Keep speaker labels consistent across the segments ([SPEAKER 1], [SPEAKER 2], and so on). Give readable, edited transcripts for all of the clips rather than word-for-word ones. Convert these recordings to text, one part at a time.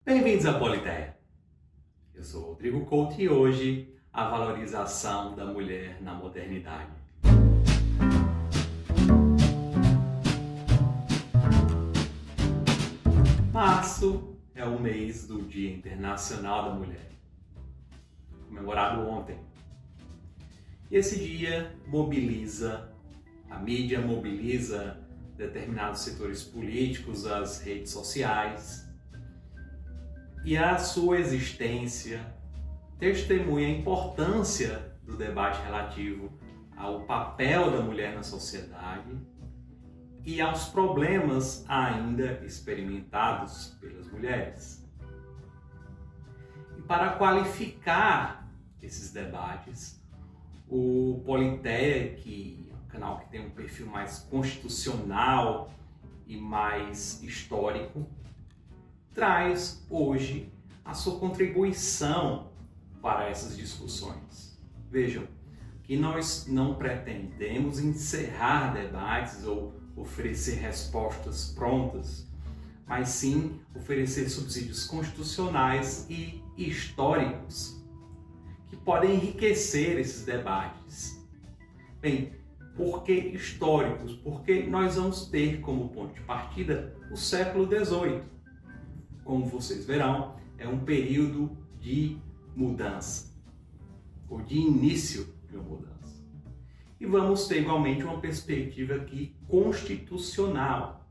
[SPEAKER 1] Bem-vindos à Politeia. Eu sou Rodrigo Couto e hoje a valorização da mulher na modernidade. Março é o mês do Dia Internacional da Mulher, comemorado ontem. E esse dia mobiliza, a mídia mobiliza determinados setores políticos, as redes sociais, e a sua existência testemunha a importância do debate relativo ao papel da mulher na sociedade e aos problemas ainda experimentados pelas mulheres. E para qualificar esses debates, o Politeia, que é um canal que tem um perfil mais constitucional e mais histórico, traz hoje a sua contribuição para essas discussões. Vejam que nós não pretendemos encerrar debates ou oferecer respostas prontas, mas sim oferecer subsídios constitucionais e históricos que podem enriquecer esses debates. Bem, por que históricos? Porque nós vamos ter como ponto de partida o século XVIII. Como vocês verão, é um período de mudança, ou de início de uma mudança. E vamos ter igualmente uma perspectiva aqui constitucional,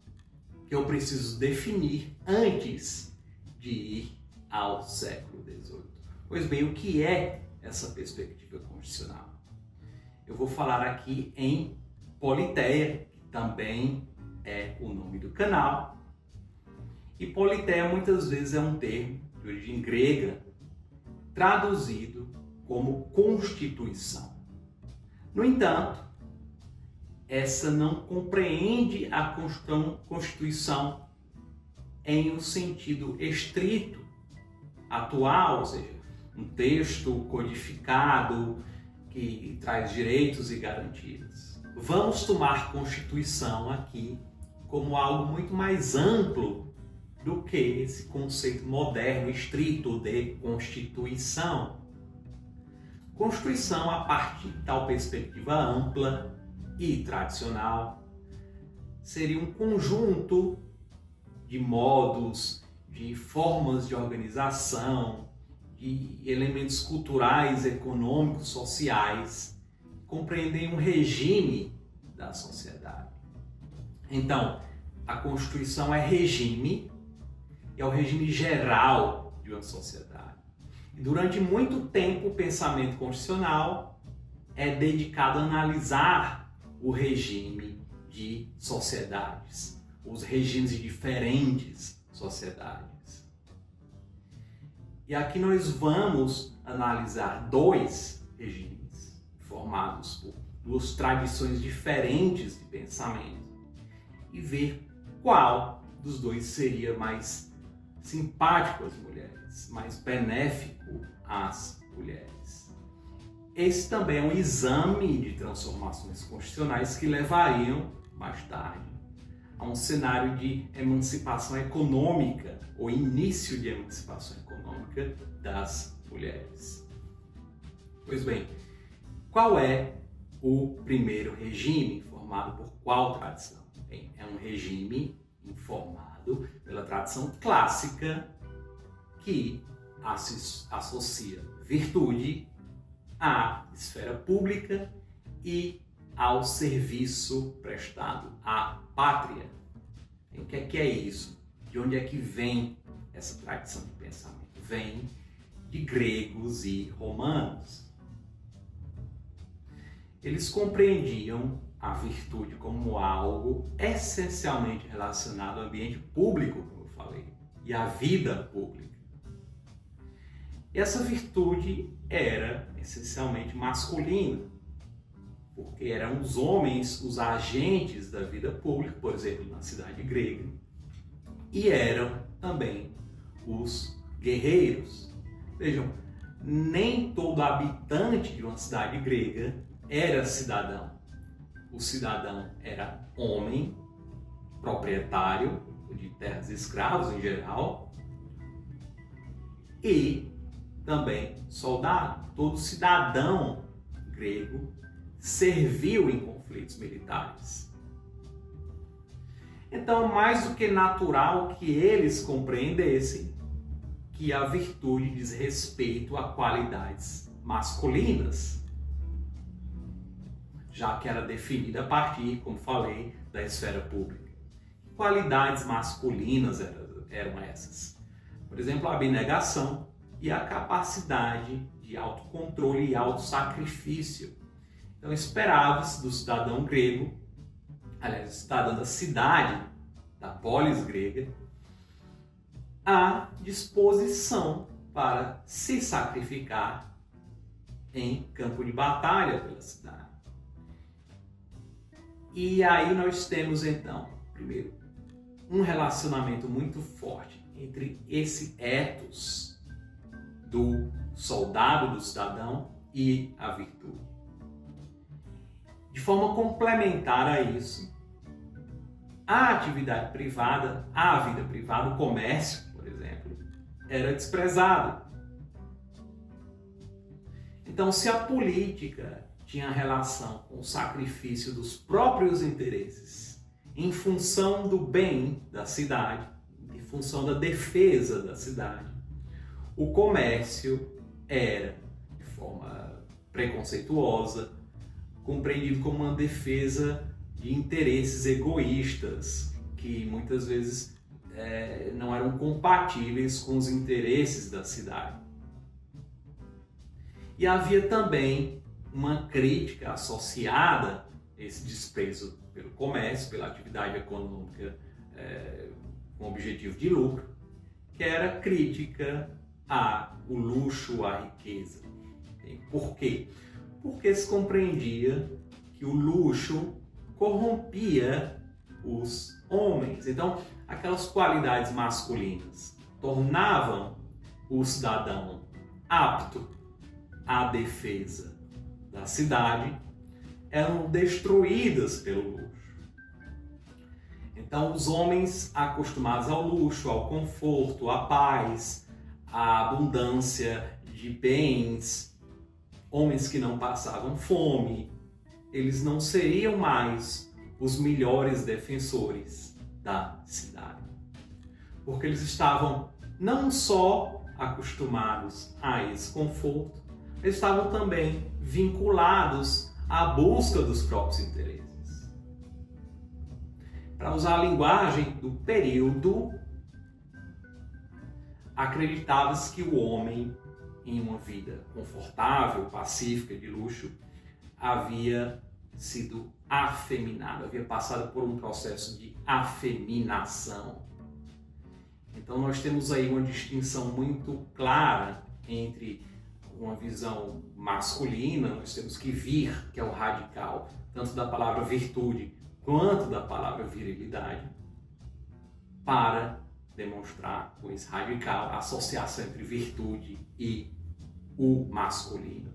[SPEAKER 1] que eu preciso definir antes de ir ao século XVIII. Pois bem, o que é essa perspectiva constitucional? Eu vou falar aqui em Politeia, que também é o nome do canal. E Politeia muitas vezes é um termo de origem grega, traduzido como Constituição. No entanto, essa não compreende a Constituição em um sentido estrito, atual, ou seja, um texto codificado que traz direitos e garantias. Vamos tomar Constituição aqui como algo muito mais amplo do que esse conceito moderno, estrito de Constituição. Constituição, a partir de tal perspectiva ampla e tradicional, seria um conjunto de modos, de formas de organização, de elementos culturais, econômicos, sociais, que compreendem um regime da sociedade. Então, a Constituição é regime, é o regime geral de uma sociedade. E durante muito tempo, o pensamento constitucional é dedicado a analisar o regime de sociedades, os regimes de diferentes sociedades. E aqui nós vamos analisar dois regimes formados por duas tradições diferentes de pensamento e ver qual dos dois seria mais simpático às mulheres, mais benéfico às mulheres. Esse também é um exame de transformações constitucionais que levariam, mais tarde, a um cenário de emancipação econômica, ou início de emancipação econômica das mulheres. Pois bem, qual é o primeiro regime formado por qual tradição? Bem, é um regime informado pela tradição clássica que associa virtude à esfera pública e ao serviço prestado à pátria. E o que é isso? De onde é que vem essa tradição de pensamento? Vem de gregos e romanos. Eles compreendiam a virtude como algo essencialmente relacionado ao ambiente público, como eu falei, e à vida pública. E essa virtude era essencialmente masculina, porque eram os homens os agentes da vida pública, por exemplo, na cidade grega, e eram também os guerreiros. Vejam, nem todo habitante de uma cidade grega era cidadão. O cidadão era homem, proprietário de terras e escravos em geral, e também soldado. Todo cidadão grego serviu em conflitos militares. Então, mais do que natural que eles compreendessem que a virtude diz respeito a qualidades masculinas, já que era definida a partir, como falei, da esfera pública. Que qualidades masculinas eram essas? Por exemplo, a abnegação e a capacidade de autocontrole e autossacrifício. Então, esperava-se do cidadão grego, aliás, cidadão da cidade, da polis grega, a disposição para se sacrificar em campo de batalha pela cidade. E aí nós temos então, primeiro, um relacionamento muito forte entre esse ethos do soldado, do cidadão e a virtude. De forma complementar a isso, a atividade privada, a vida privada, o comércio, por exemplo, era desprezado. Então, se a política tinha relação com o sacrifício dos próprios interesses em função do bem da cidade, em função da defesa da cidade, o comércio era, de forma preconceituosa, compreendido como uma defesa de interesses egoístas, que muitas vezes não eram compatíveis com os interesses da cidade. E havia também uma crítica associada a esse desprezo pelo comércio, pela atividade econômica com objetivo de lucro, que era crítica ao luxo, à riqueza. Por quê? Porque se compreendia que o luxo corrompia os homens. Então, aquelas qualidades masculinas tornavam o cidadão apto à defesa da cidade, eram destruídas pelo luxo. Então, os homens acostumados ao luxo, ao conforto, à paz, à abundância de bens, homens que não passavam fome, eles não seriam mais os melhores defensores da cidade. Porque eles estavam não só acostumados a esse conforto, eles estavam também vinculados à busca dos próprios interesses. Para usar a linguagem do período, acreditava-se que o homem, em uma vida confortável, pacífica, de luxo, havia sido afeminado, havia passado por um processo de afeminação. Então nós temos aí uma distinção muito clara entre uma visão masculina, nós temos que vir, que é o radical, tanto da palavra virtude quanto da palavra virilidade, para demonstrar com esse radical a associação entre virtude e o masculino.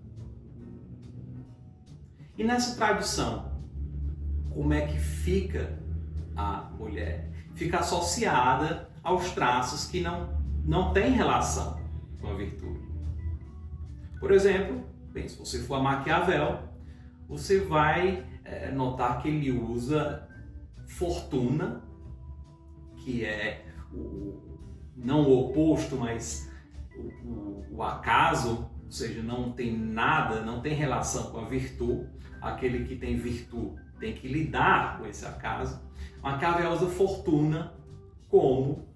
[SPEAKER 1] E nessa tradição, como é que fica a mulher? Fica associada aos traços que não têm relação com a virtude. Por exemplo, bem, se você for a Maquiavel, você vai notar que ele usa fortuna, que é não o oposto, mas o acaso, ou seja, não tem nada, não tem relação com a virtude. Aquele que tem virtude tem que lidar com esse acaso. Maquiavel usa fortuna como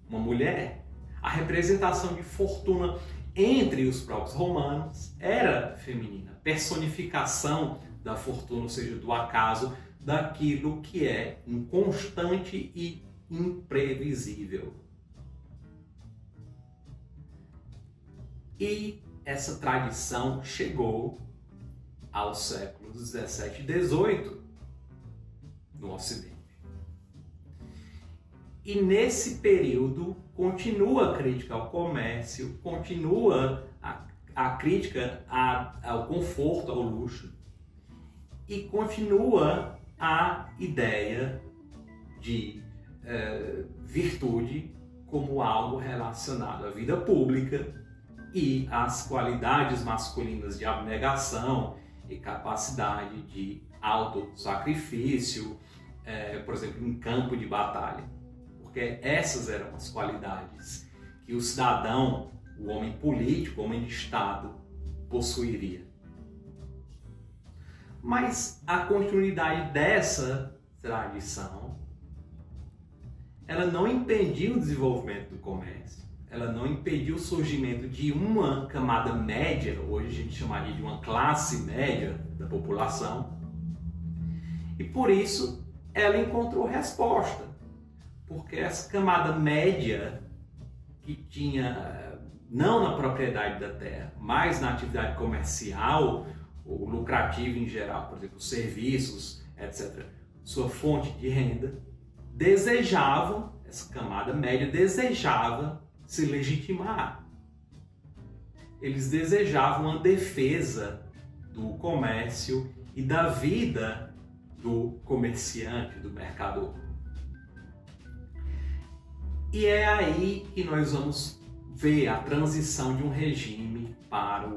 [SPEAKER 1] uma mulher. A representação de fortuna entre os próprios romanos era feminina. A personificação da fortuna, ou seja, do acaso, daquilo que é inconstante e imprevisível. E essa tradição chegou aos séculos 17 e 18 no Ocidente. E nesse período continua a crítica ao comércio, continua a crítica ao conforto, ao luxo, e continua a ideia de virtude como algo relacionado à vida pública e às qualidades masculinas de abnegação e capacidade de autossacrifício, por exemplo, em campo de batalha. Porque essas eram as qualidades que o cidadão, o homem político, o homem de Estado, possuiria. Mas a continuidade dessa tradição, ela não impediu o desenvolvimento do comércio, ela não impediu o surgimento de uma camada média, hoje a gente chamaria de uma classe média da população, e por isso ela encontrou resposta, porque essa camada média que tinha, não na propriedade da terra, mas na atividade comercial, ou lucrativa em geral, por exemplo, serviços, etc., sua fonte de renda, essa camada média desejava se legitimar. Eles desejavam uma defesa do comércio e da vida do comerciante, do mercador. E é aí que nós vamos ver a transição de um regime para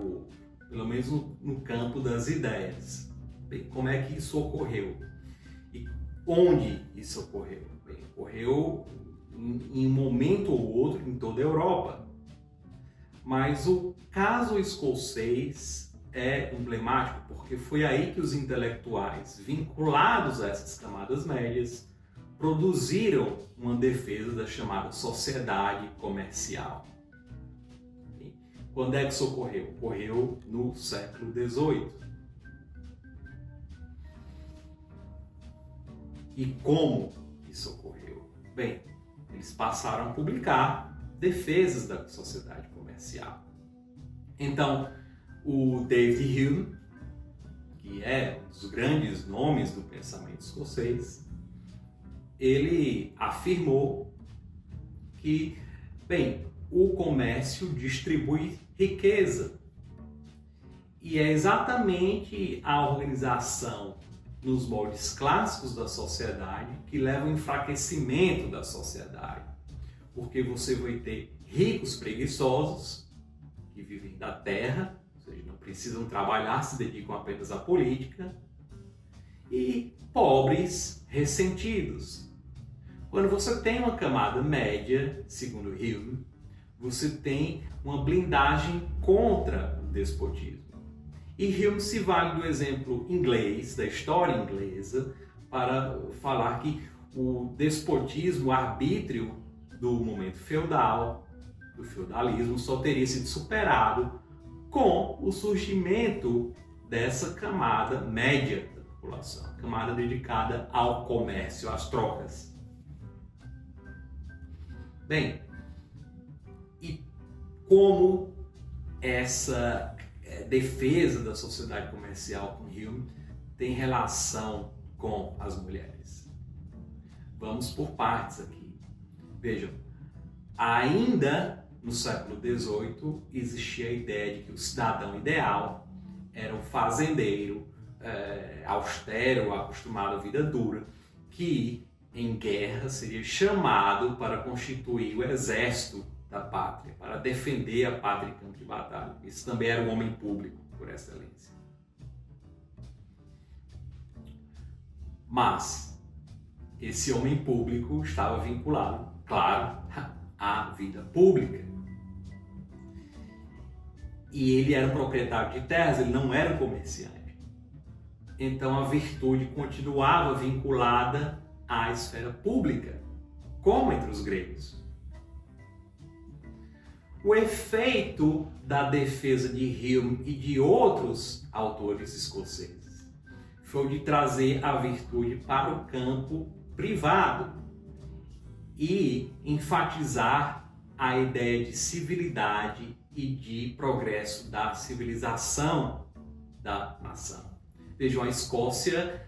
[SPEAKER 1] pelo menos no campo das ideias. Bem, como é que isso ocorreu? E onde isso ocorreu? Bem, ocorreu em um momento ou outro em toda a Europa. Mas o caso escocês é emblemático porque foi aí que os intelectuais vinculados a essas camadas médias produziram uma defesa da chamada sociedade comercial. Quando é que isso ocorreu? Ocorreu no século XVIII. E como isso ocorreu? Bem, eles passaram a publicar defesas da sociedade comercial. Então, o David Hume, que é um dos grandes nomes do pensamento escocês, ele afirmou que, bem, o comércio distribui riqueza. E é exatamente a organização nos moldes clássicos da sociedade que leva ao enfraquecimento da sociedade. Porque você vai ter ricos preguiçosos, que vivem da terra, ou seja, não precisam trabalhar, se dedicam apenas à política, e pobres ressentidos. Quando você tem uma camada média, segundo Hume, você tem uma blindagem contra o despotismo. E Hume se vale do exemplo inglês, da história inglesa, para falar que o despotismo, o arbítrio do momento feudal, do feudalismo, só teria sido superado com o surgimento dessa camada média da população, camada dedicada ao comércio, às trocas. Bem, e como essa defesa da sociedade comercial com Hume tem relação com as mulheres? Vamos por partes aqui. Vejam, ainda no século XVIII existia a ideia de que o cidadão ideal era um fazendeiro austero, acostumado à vida dura, que em guerra seria chamado para constituir o exército da pátria, para defender a pátria em campo de batalha. Esse também era um homem público, por excelência. Mas esse homem público estava vinculado, claro, à vida pública. E ele era um proprietário de terras, ele não era um comerciante. Então a virtude continuava vinculada à esfera pública, como entre os gregos. O efeito da defesa de Hume e de outros autores escoceses foi o de trazer a virtude para o campo privado e enfatizar a ideia de civilidade e de progresso da civilização da nação. Vejam, a Escócia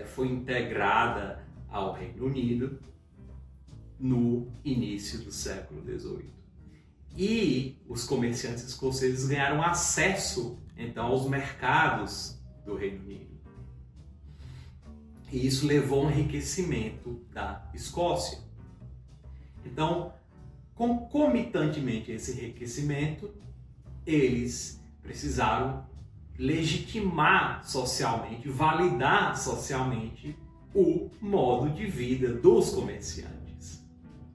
[SPEAKER 1] foi integrada ao Reino Unido no início do século XVIII. E os comerciantes escoceses ganharam acesso, então, aos mercados do Reino Unido. E isso levou ao enriquecimento da Escócia. Então, concomitantemente a esse enriquecimento, eles precisaram legitimar socialmente, validar socialmente o modo de vida dos comerciantes,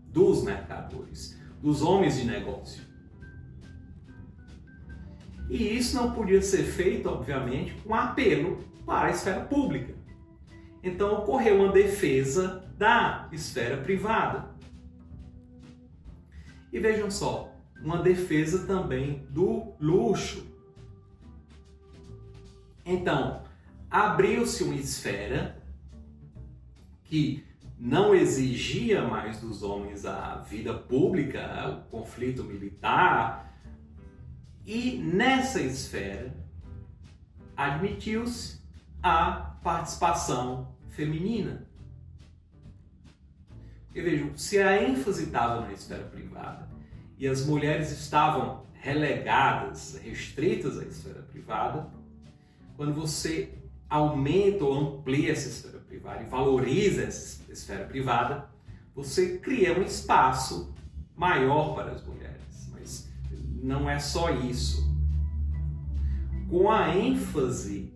[SPEAKER 1] dos mercadores, dos homens de negócio. E isso não podia ser feito, obviamente, com apelo para a esfera pública. Então ocorreu uma defesa da esfera privada. E vejam só, uma defesa também do luxo. Então, abriu-se uma esfera que não exigia mais dos homens a vida pública, o conflito militar, e nessa esfera admitiu-se a participação feminina. E vejam, se a ênfase estava na esfera privada e as mulheres estavam relegadas, restritas à esfera privada, quando você aumenta ou amplia essa esfera privada e valoriza essa esfera privada, você cria um espaço maior para as mulheres. Mas não é só isso. Com a ênfase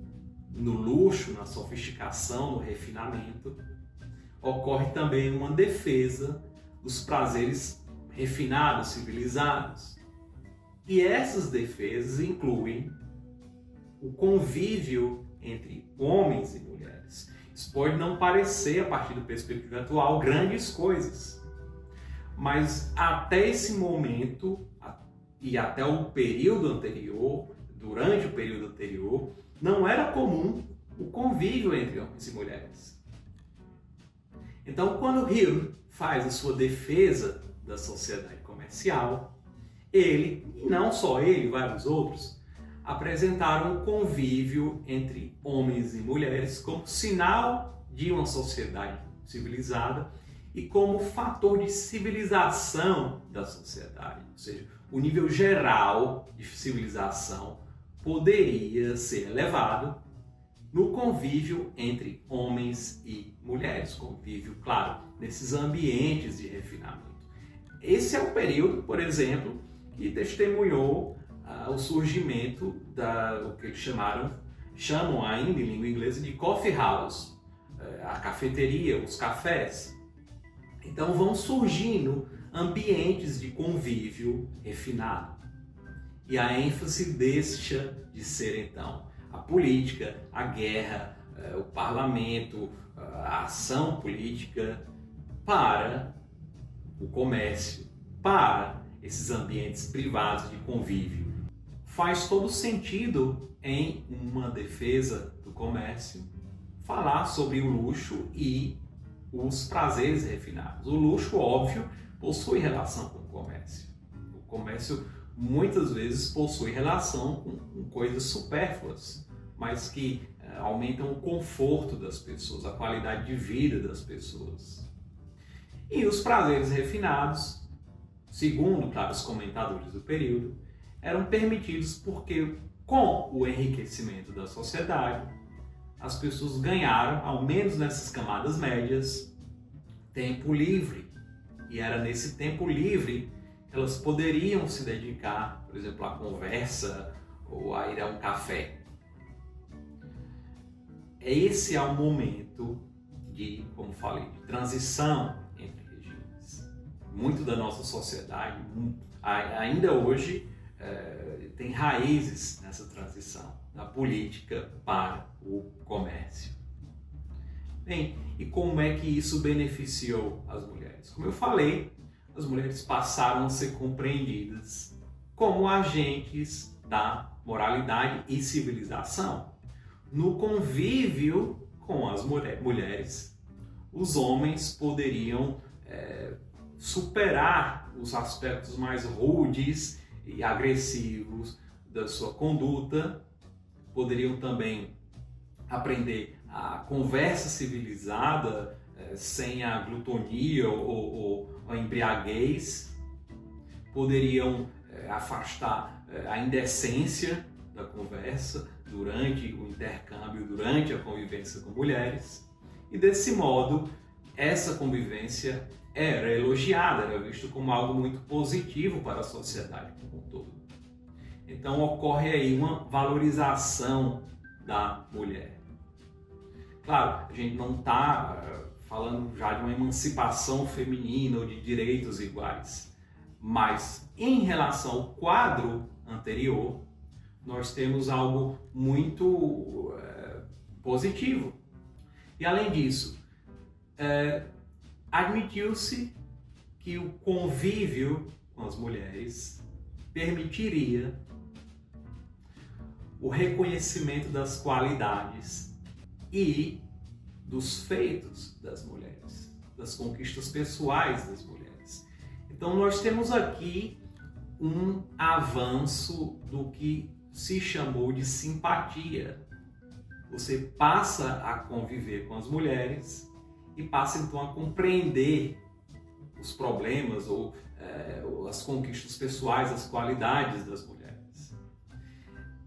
[SPEAKER 1] no luxo, na sofisticação, no refinamento, ocorre também uma defesa dos prazeres refinados, civilizados. E essas defesas incluem o convívio entre homens e mulheres. Isso pode não parecer, a partir da perspectiva atual, grandes coisas. Mas até esse momento, e até o período anterior, durante o período anterior, não era comum o convívio entre homens e mulheres. Então, quando Hume faz a sua defesa da sociedade comercial, ele, e não só ele, vários outros, apresentaram o convívio entre homens e mulheres como sinal de uma sociedade civilizada e como fator de civilização da sociedade. Ou seja, o nível geral de civilização poderia ser elevado no convívio entre homens e mulheres. Convívio, claro, nesses ambientes de refinamento. Esse é o período, por exemplo, que testemunhou o surgimento do que eles chamam ainda em língua inglesa de coffee house, a cafeteria, os cafés. Então vão surgindo ambientes de convívio refinado. E a ênfase deixa de ser, então, a política, a guerra, o parlamento, a ação política, para o comércio, para esses ambientes privados de convívio. Faz todo sentido, em uma defesa do comércio, falar sobre o luxo e os prazeres refinados. O luxo, óbvio, possui relação com o comércio. O comércio muitas vezes possui relação com coisas supérfluas, mas que aumentam o conforto das pessoas, a qualidade de vida das pessoas. E os prazeres refinados, segundo, claro, os comentadores do período, eram permitidos porque, com o enriquecimento da sociedade, as pessoas ganharam, ao menos nessas camadas médias, tempo livre. E era nesse tempo livre que elas poderiam se dedicar, por exemplo, à conversa ou a ir a um café. Esse é o momento de, como falei, de transição entre regimes. Muito da nossa sociedade, ainda hoje, tem raízes nessa transição da política para o comércio. Bem, e como é que isso beneficiou as mulheres? Como eu falei, as mulheres passaram a ser compreendidas como agentes da moralidade e civilização. No convívio com as mulheres, os homens poderiam superar os aspectos mais rudes e agressivos da sua conduta, poderiam também aprender a conversa civilizada sem a glutonia ou a embriaguez, poderiam afastar a indecência da conversa durante o intercâmbio, durante a convivência com mulheres, e desse modo essa convivência era elogiada, era visto como algo muito positivo para a sociedade como um todo. Então ocorre aí uma valorização da mulher. Claro, a gente não está falando já de uma emancipação feminina ou de direitos iguais, mas em relação ao quadro anterior, nós temos algo muito positivo. E além disso, admitiu-se que o convívio com as mulheres permitiria o reconhecimento das qualidades e dos feitos das mulheres, das conquistas pessoais das mulheres. Então nós temos aqui um avanço do que se chamou de simpatia. Você passa a conviver com as mulheres e passa então a compreender os problemas ou as conquistas pessoais, as qualidades das mulheres.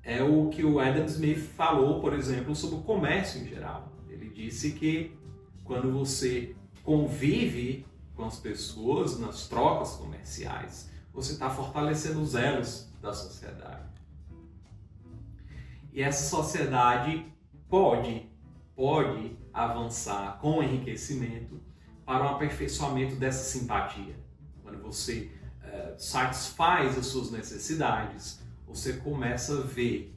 [SPEAKER 1] É o que o Adam Smith falou, por exemplo, sobre o comércio em geral. Ele disse que quando você convive com as pessoas nas trocas comerciais, você está fortalecendo os elos da sociedade. E essa sociedade pode avançar com enriquecimento para um aperfeiçoamento dessa simpatia. Quando você satisfaz as suas necessidades, você começa a ver,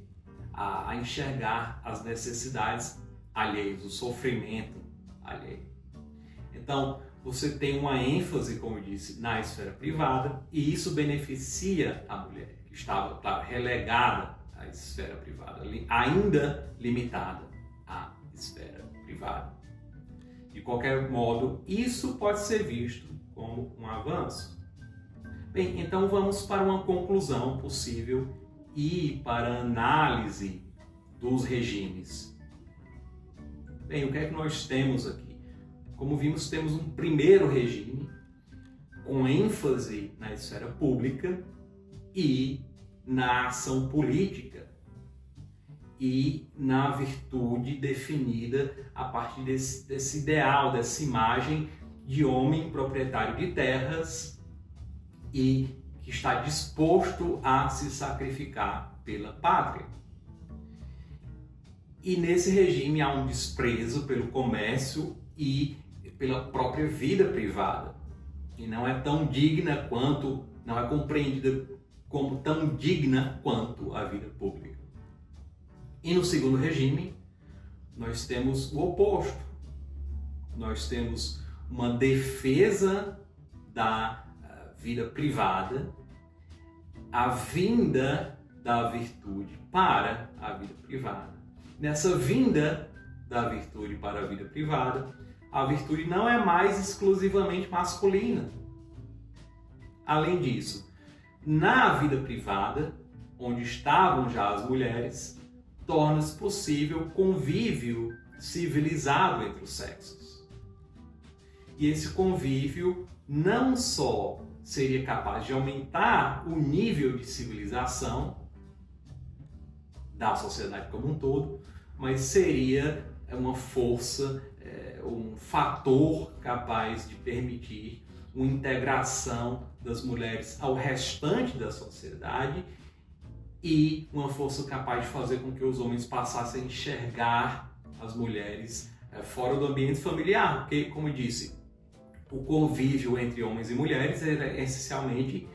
[SPEAKER 1] a enxergar as necessidades alheias, o sofrimento alheio. Então, você tem uma ênfase, como eu disse, na esfera privada, e isso beneficia a mulher, que estava, claro, relegada à esfera privada, ainda limitada à esfera privada. De qualquer modo, isso pode ser visto como um avanço. Bem, então vamos para uma conclusão possível e para a análise dos regimes. Bem, o que é que nós temos aqui? Como vimos, temos um primeiro regime com ênfase na esfera pública e na ação política e na virtude definida a partir desse ideal, dessa imagem de homem proprietário de terras e que está disposto a se sacrificar pela pátria. E nesse regime há um desprezo pelo comércio e pela própria vida privada, que não é tão digna quanto, não é compreendida como tão digna quanto a vida pública. E no segundo regime, nós temos o oposto. Nós temos uma defesa da vida privada, a vinda da virtude para a vida privada. Nessa vinda da virtude para a vida privada, a virtude não é mais exclusivamente masculina. Além disso, na vida privada, onde estavam já as mulheres, torna-se possível convívio civilizado entre os sexos. E esse convívio não só seria capaz de aumentar o nível de civilização da sociedade como um todo, mas seria uma força, um fator capaz de permitir uma integração das mulheres ao restante da sociedade e uma força capaz de fazer com que os homens passassem a enxergar as mulheres fora do ambiente familiar, porque, como eu disse, o convívio entre homens e mulheres é essencialmente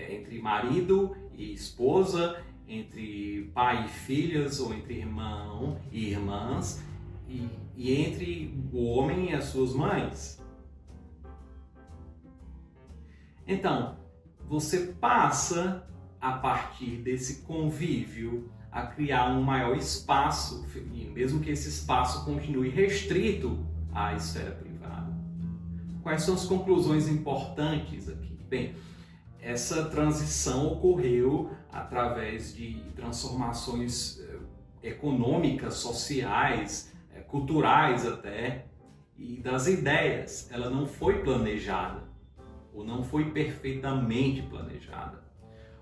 [SPEAKER 1] entre marido e esposa, entre pai e filhas, ou entre irmão e irmãs, e entre o homem e as suas mães. Então, você passa, a partir desse convívio, a criar um maior espaço feminino, mesmo que esse espaço continue restrito à esfera privada. Quais são as conclusões importantes aqui? Bem, essa transição ocorreu através de transformações econômicas, sociais, culturais até, e das ideias. Ela não foi planejada, ou não foi perfeitamente planejada.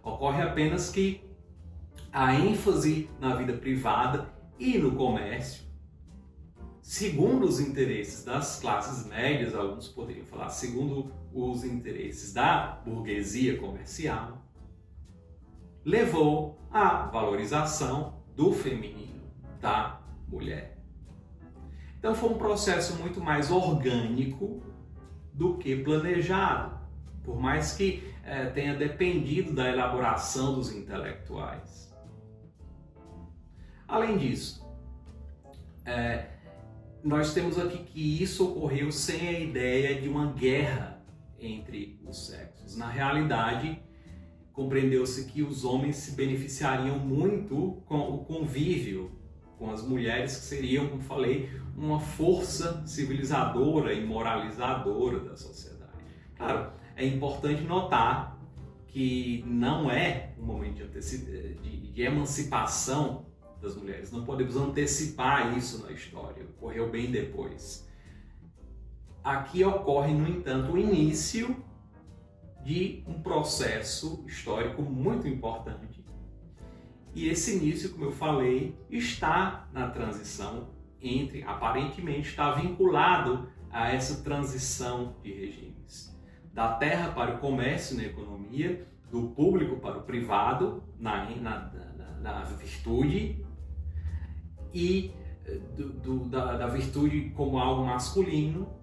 [SPEAKER 1] Ocorre apenas que a ênfase na vida privada e no comércio segundo os interesses das classes médias, alguns poderiam falar segundo os interesses da burguesia comercial, levou à valorização do feminino, da mulher. Então foi um processo muito mais orgânico do que planejado, por mais que tenha dependido da elaboração dos intelectuais. Além disso, nós temos aqui que isso ocorreu sem a ideia de uma guerra entre os sexos. Na realidade, compreendeu-se que os homens se beneficiariam muito com o convívio com as mulheres, que seriam, como falei, uma força civilizadora e moralizadora da sociedade. Claro, é importante notar que não é um momento de emancipação das mulheres. Não podemos antecipar isso na história, ocorreu bem depois. Aqui ocorre, no entanto, o início de um processo histórico muito importante. E esse início, como eu falei, está na transição aparentemente está vinculado a essa transição de regimes. Da terra para o comércio na economia, do público para o privado na virtude, e da virtude como algo masculino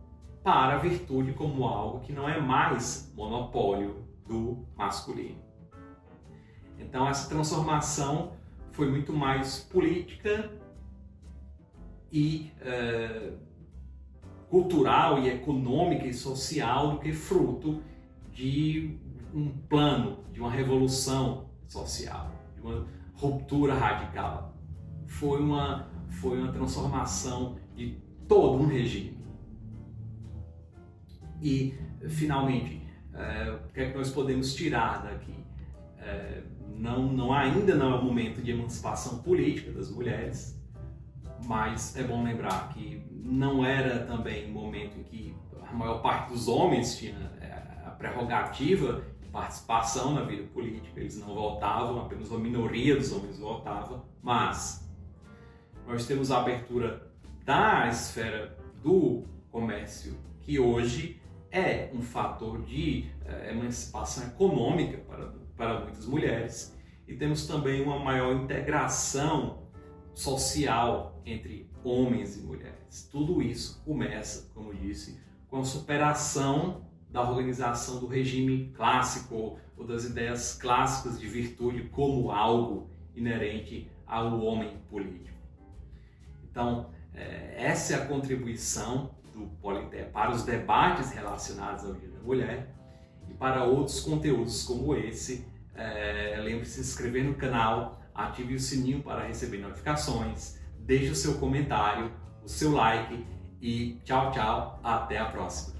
[SPEAKER 1] para a virtude como algo que não é mais monopólio do masculino. Então essa transformação foi muito mais política e cultural e econômica e social do que fruto de um plano, de uma revolução social, de uma ruptura radical. Foi uma transformação de todo um regime. E, finalmente, o que é que nós podemos tirar daqui? Ainda não é o momento de emancipação política das mulheres, mas é bom lembrar que não era também o momento em que a maior parte dos homens tinha a prerrogativa de participação na vida política, eles não votavam, apenas uma minoria dos homens votava, mas nós temos a abertura da esfera do comércio, que hoje é um fator de emancipação econômica para muitas mulheres, e temos também uma maior integração social entre homens e mulheres. Tudo isso começa, como disse, com a superação da organização do regime clássico ou das ideias clássicas de virtude como algo inerente ao homem político. Então, essa é a contribuição do Politeia para os debates relacionados ao Dia da Mulher, e para outros conteúdos como esse, lembre-se de se inscrever no canal, ative o sininho para receber notificações, deixe o seu comentário, o seu like e tchau, tchau, até a próxima!